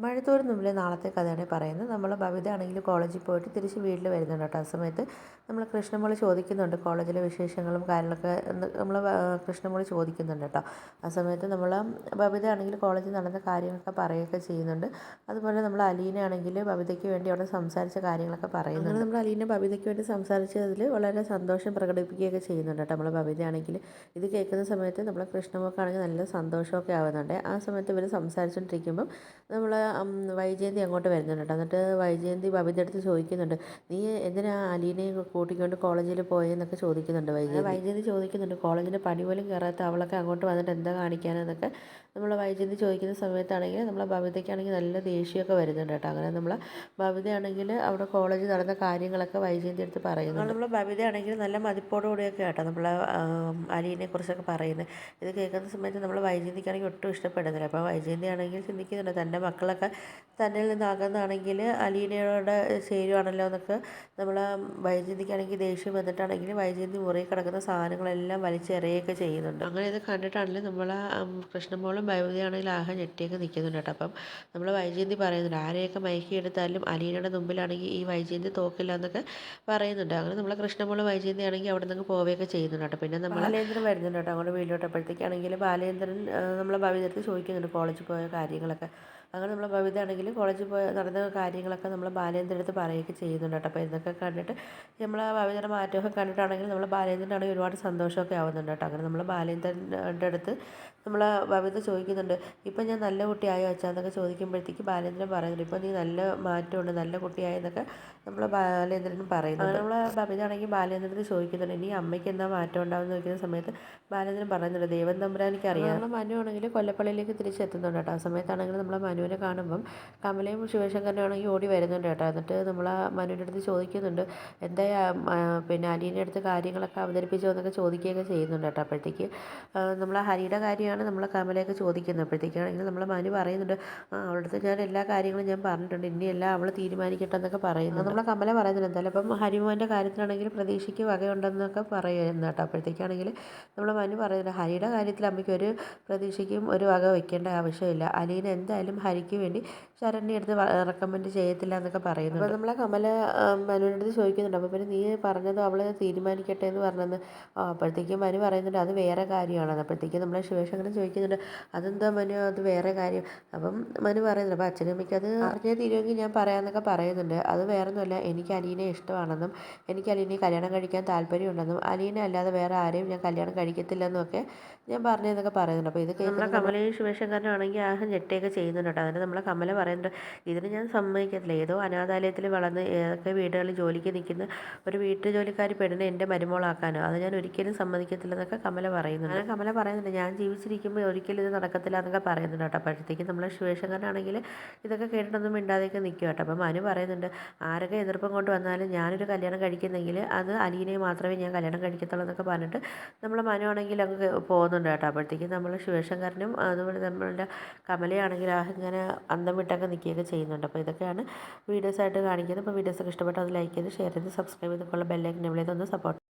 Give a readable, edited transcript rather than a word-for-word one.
മഴത്തോട് മുമ്പിലെ നാളത്തെ കഥയാണ് പറയുന്നത്. നമ്മൾ ബബിത ആണെങ്കിൽ കോളേജിൽ പോയിട്ട് തിരിച്ച് വീട്ടിൽ വരുന്നുണ്ട് കേട്ടോ. ആ സമയത്ത് നമ്മൾ കൃഷ്ണമോള് ചോദിക്കുന്നുണ്ട് കോളേജിലെ വിശേഷങ്ങളും കാര്യങ്ങളൊക്കെ നമ്മൾ കൃഷ്ണമോള് ചോദിക്കുന്നുണ്ട് കേട്ടോ. ആ സമയത്ത് നമ്മൾ ബബിത ആണെങ്കിൽ കോളേജിൽ നടന്ന കാര്യങ്ങളൊക്കെ പറയുകയൊക്കെ ചെയ്യുന്നുണ്ട്. അതുപോലെ നമ്മൾ അലീന ആണെങ്കിൽ ബബിതയ്ക്ക് വേണ്ടി അവിടെ സംസാരിച്ച കാര്യങ്ങളൊക്കെ പറയുന്നുണ്ട്. അങ്ങനെ നമ്മൾ അലീന ബബിതയ്ക്ക് വേണ്ടി സംസാരിച്ചതിൽ വളരെ സന്തോഷം പ്രകടിപ്പിക്കുകയൊക്കെ ചെയ്യുന്നുണ്ട് കേട്ടോ. നമ്മൾ ബബിത ആണെങ്കിൽ ഇത് കേൾക്കുന്ന സമയത്ത് നമ്മൾ കൃഷ്ണമോൾക്കാണെങ്കിൽ നല്ല സന്തോഷമൊക്കെ ആവുന്നുണ്ട്. ആ സമയത്ത് ഇവർ സംസാരിച്ചുകൊണ്ടിരിക്കുമ്പം നമ്മൾ വൈജയന്തി അങ്ങോട്ട് വരുന്നുണ്ട് കേട്ടോ. എന്നിട്ട് വൈജയന്തി ബബിൻ്റെ അടുത്ത് ചോദിക്കുന്നുണ്ട്, നീ എന്തിനാ അലീനയെ കൂട്ടിക്കൊണ്ട് കോളേജിൽ പോയെന്നൊക്കെ ചോദിക്കുന്നുണ്ട് വൈജയന്തി ചോദിക്കുന്നുണ്ട്, കോളേജിൽ പണി പോലും കയറാത്ത അവളൊക്കെ അങ്ങോട്ട് വന്നിട്ട് എന്താ കാണിക്കാനെന്നൊക്കെ നമ്മൾ വൈജയന്തി ചോദിക്കുന്ന സമയത്താണെങ്കിൽ നമ്മളെ ബബിതയ്ക്കാണെങ്കിൽ നല്ല ദേഷ്യമൊക്കെ വരുന്നുണ്ട് കേട്ടോ. അങ്ങനെ നമ്മൾ ബബിതയാണെങ്കിൽ അവിടെ കോളേജിൽ നടന്ന കാര്യങ്ങളൊക്കെ വൈജയന്തി അടുത്ത് പറയുന്നുണ്ട്. നമ്മൾ ബബിതയാണെങ്കിൽ നല്ല മതിപ്പോടുകൂടിയൊക്കെ കേട്ടോ നമ്മൾ അലീനയെക്കുറിച്ചൊക്കെ പറയുന്നത്. ഇത് കേൾക്കുന്ന സമയത്ത് നമ്മൾ വൈജയന്തിക്കാണെങ്കിൽ ഒട്ടും ഇഷ്ടപ്പെടുന്നില്ല. അപ്പോൾ വൈജയന്തി ആണെങ്കിൽ ചിന്തിക്കുന്നുണ്ട്, തൻ്റെ മക്കളൊക്കെ തന്നിൽ നിന്ന് അകന്നാണെങ്കിൽ അലീനയോട് ചേരുവാണല്ലോ എന്നൊക്കെ നമ്മൾ വൈജയന്തിക്കാണെങ്കിൽ ദേഷ്യം വന്നിട്ടാണെങ്കിൽ വൈജയന്തി മുറിയിൽ കിടക്കുന്ന സാധനങ്ങളെല്ലാം വലിച്ചെറിയുകയൊക്കെ ചെയ്യുന്നുണ്ട്. അങ്ങനെ ഇത് കണ്ടിട്ടാണെങ്കിൽ നമ്മൾ കൃഷ്ണമോളും ബബിതയാണെങ്കിൽ ആകെ ഞെട്ടിയൊക്കെ നിൽക്കുന്നുണ്ട് കേട്ടോ. അപ്പം നമ്മൾ വൈജയന്തി പറയുന്നുണ്ട്, ആരെയൊക്കെ മയക്കിയെടുത്താലും അലീനയുടെ മുമ്പിലാണെങ്കിൽ ഈ വൈജയന്തി തോക്കില്ല എന്നൊക്കെ പറയുന്നുണ്ട്. അങ്ങനെ നമ്മൾ കൃഷ്ണമോളും വൈജയന്തി ആണെങ്കിൽ അവിടെ നിന്ന് പോവുകയൊക്കെ ചെയ്യുന്നുണ്ട് കേട്ടോ. പിന്നെ നമ്മൾ ബാലേന്ദ്രൻ വരുന്നുണ്ട് കേട്ടോ അങ്ങോട്ട് വീട്ടിലോട്ടപ്പോഴത്തേക്കാണെങ്കിൽ ബാലേന്ദ്രൻ നമ്മളെ ബബിതടുത്ത് ചോദിക്കുന്നുണ്ട് കോളേജിൽ പോയ കാര്യങ്ങളൊക്കെ. അങ്ങനെ നമ്മൾ ബബിത ആണെങ്കിൽ കോളേജിൽ പോയി നടന്ന കാര്യങ്ങളൊക്കെ നമ്മൾ ബാലേന്ദ്രൻ്റെ അടുത്ത് പറയുകയൊക്കെ ചെയ്യുന്നുണ്ട് കേട്ടോ. അപ്പോൾ ഇതൊക്കെ കണ്ടിട്ട് നമ്മൾ ബബിതയുടെ മാറ്റമൊക്കെ കണ്ടിട്ടാണെങ്കിൽ നമ്മൾ ബാലേന്ദ്രനാണെങ്കിൽ ഒരുപാട് സന്തോഷമൊക്കെ ആവുന്നുണ്ട് കേട്ടോ. അങ്ങനെ നമ്മൾ ബാലേന്ദ്രൻ്റെ അടുത്ത് നമ്മൾ ബബിത ചോദിക്കുന്നുണ്ട്, ഇപ്പം ഞാൻ നല്ല കുട്ടിയായോ അച്ഛാ എന്നൊക്കെ ചോദിക്കുമ്പോഴത്തേക്ക് ബാലേന്ദ്രൻ പറയുന്നുണ്ട്, ഇപ്പം നീ നല്ല മാറ്റമുണ്ട്, നല്ല കുട്ടിയായെന്നൊക്കെ നമ്മൾ ബാലേന്ദ്രനും പറയുന്നുണ്ട്. നമ്മൾ ബബിത ആണെങ്കിൽ ബാലേന്ദ്രനടുത്ത് ചോദിക്കുന്നുണ്ട്, ഇനി അമ്മയ്ക്ക് എന്താ മാറ്റം ഉണ്ടാവുമെന്ന് ചോദിക്കുന്ന സമയത്ത് ബാലേന്ദ്രൻ പറയുന്നുണ്ട്, ദൈവം തമ്പുരാനിക്ക് അറിയാം. നമ്മൾ മനു ആണെങ്കിൽ കൊല്ലപ്പള്ളിയിലേക്ക് തിരിച്ചെത്തുന്നുണ്ട് കേട്ടോ. ആ സമയത്താണെങ്കിൽ നമ്മൾ മനുവിനെ കാണുമ്പം കമലയും ശിവശങ്കരനും ആണെങ്കിൽ ഓടി വരുന്നുണ്ട് കേട്ടോ. എന്നിട്ട് നമ്മൾ മനുവിൻ്റെ അടുത്ത് ചോദിക്കുന്നുണ്ട്, എന്താ പിന്നെ അലീനയുടെ അടുത്ത് കാര്യങ്ങളൊക്കെ അവതരിപ്പിച്ചോ എന്നൊക്കെ ചോദിക്കുകയൊക്കെ ചെയ്യുന്നുണ്ട് കേട്ടോ. അപ്പോഴത്തേക്ക് നമ്മൾ ഹരിയുടെ കാര്യമാണ് നമ്മൾ കമലയൊക്കെ ചോദിക്കുന്നത്. അപ്പോഴത്തേക്കാണെങ്കിൽ നമ്മൾ മനു പറയുന്നുണ്ട്, അവളുടെ അടുത്ത് ഞാൻ എല്ലാ കാര്യങ്ങളും ഞാൻ പറഞ്ഞിട്ടുണ്ട്, ഇനിയെല്ലാം അവൾ തീരുമാനിക്കട്ടെ എന്നൊക്കെ പറയുന്നു. നമ്മളെ കമല പറയുന്നുണ്ട്, എന്തായാലും അപ്പം ഹരിമോൻ്റെ കാര്യത്തിലാണെങ്കിൽ പ്രതീക്ഷയ്ക്ക് വകയുണ്ടെന്നൊക്കെ പറയുന്നു കേട്ടോ. അപ്പോഴത്തേക്കാണെങ്കിൽ നമ്മൾ മനു പറയുന്നുണ്ട്, ഹരിയുടെ കാര്യത്തിൽ അമ്മയ്ക്ക് ഒരു പ്രതീക്ഷയ്ക്കും ഒരു വക വയ്ക്കേണ്ട ആവശ്യമില്ല, അലീന എന്തായാലും ഹരിക്ക് വേണ്ടി ശരണ്യ എടുത്ത് റെക്കമെൻഡ് ചെയ്യത്തില്ല എന്നൊക്കെ പറയുന്നുണ്ട്. അപ്പോൾ നമ്മളെ കമല മനുവിൻ്റെ അടുത്ത് ചോദിക്കുന്നുണ്ട്, അപ്പോൾ പിന്നെ നീ പറഞ്ഞത് അവൾ തീരുമാനിക്കട്ടെ എന്ന് പറഞ്ഞത്. അപ്പോഴത്തേക്കും മനു പറയുന്നുണ്ട്, അത് വേറെ കാര്യമാണ്. അപ്പോഴത്തേക്കും നമ്മളെ ശിവശങ്കരൻ ചോദിക്കുന്നുണ്ട്, അതെന്താ മനു അത് വേറെ കാര്യം? അപ്പം മനു പറയുന്നുണ്ട്, അപ്പോൾ അച്ഛനും അമ്മയ്ക്ക് അത് അറിഞ്ഞേ തീരുമെങ്കിൽ ഞാൻ പറയാമെന്നൊക്കെ പറയുന്നുണ്ട്. അത് വേറൊന്നുമല്ല, എനിക്ക് അലീനയെ ഇഷ്ടമാണെന്നും എനിക്ക് അലീനയെ കല്യാണം കഴിക്കാൻ താല്പര്യമുണ്ടെന്നും അലീന അല്ലാതെ വേറെ ആരെയും ഞാൻ കല്യാണം കഴിക്കത്തില്ലെന്നും ഒക്കെ ഞാൻ പറഞ്ഞതെന്നൊക്കെ പറയുന്നുണ്ട്. അപ്പോൾ ഇത് നമ്മളെ കമലയും ശിവശങ്കരനും ആണെങ്കിൽ ആകെ ഞെട്ടിയൊക്കെ ചെയ്യുന്നുണ്ട് കേട്ടോ. അതിന് നമ്മളെ കമല പറയുന്നുണ്ട്, ഇതിന് ഞാൻ സമ്മതിക്കത്തില്ല, ഏതോ അനാഥാലയത്തിൽ വളർന്ന് ഏതൊക്കെ വീടുകളിൽ ജോലിക്ക് നിൽക്കുന്ന ഒരു വീട്ടു ജോലിക്കാരി പെണ്ണിനെ എൻ്റെ മരുമോളാക്കാനോ, അത് ഞാൻ ഒരിക്കലും സമ്മതിക്കത്തില്ല എന്നൊക്കെ കമല പറയുന്നുണ്ട്. അങ്ങനെ കമല പറയുന്നുണ്ട്, ഞാൻ ജീവിച്ചിരിക്കുമ്പോൾ ഒരിക്കലും ഇത് നടക്കത്തില്ല എന്നൊക്കെ പറയുന്നുണ്ട് കേട്ടോ. അപ്പോഴത്തേക്കും നമ്മളെ ശിവശങ്കരനാണെങ്കിൽ ഇതൊക്കെ കേട്ടിട്ടൊന്നും മിണ്ടാതെയൊക്കെ നിൽക്കും കേട്ടോ. അപ്പോൾ മനു പറയുന്നുണ്ട്, ആരൊക്കെ എതിർപ്പം കൊണ്ട് വന്നാലും ഞാനൊരു കല്യാണം കഴിക്കുന്നെങ്കിൽ അത് അലീനയെ മാത്രമേ ഞാൻ കല്യാണം കഴിക്കത്തുള്ളൂ എന്നൊക്കെ പറഞ്ഞിട്ട് നമ്മൾ മനു ആണെങ്കിൽ അങ്ങ് പോകുന്നുണ്ട് കേട്ടോ. അപ്പോഴത്തേക്കും നമ്മൾ ശിവശങ്കരനും അതുപോലെ നമ്മളുടെ കമലയാണെങ്കിൽ ഇങ്ങനെ അന്തം വിട്ടൊക്കെ നിൽക്കുകയൊക്കെ ചെയ്യുന്നുണ്ട്. അപ്പോൾ ഇതൊക്കെയാണ് വീഡിയോസായിട്ട് കാണിക്കുന്നത്. അപ്പോൾ വീഡിയോസൊക്കെ ഇഷ്ടപ്പെട്ടാൽ അത് ലൈക്ക് ചെയ്ത് ഷെയർ ചെയ്ത് സബ്സ്ക്രൈബ് ചെയ്തൊക്കെയുള്ള ബെല്ലൈക്കൻ എനേബിൾ ചെയ്ത് ഒന്ന് സപ്പോർട്ട്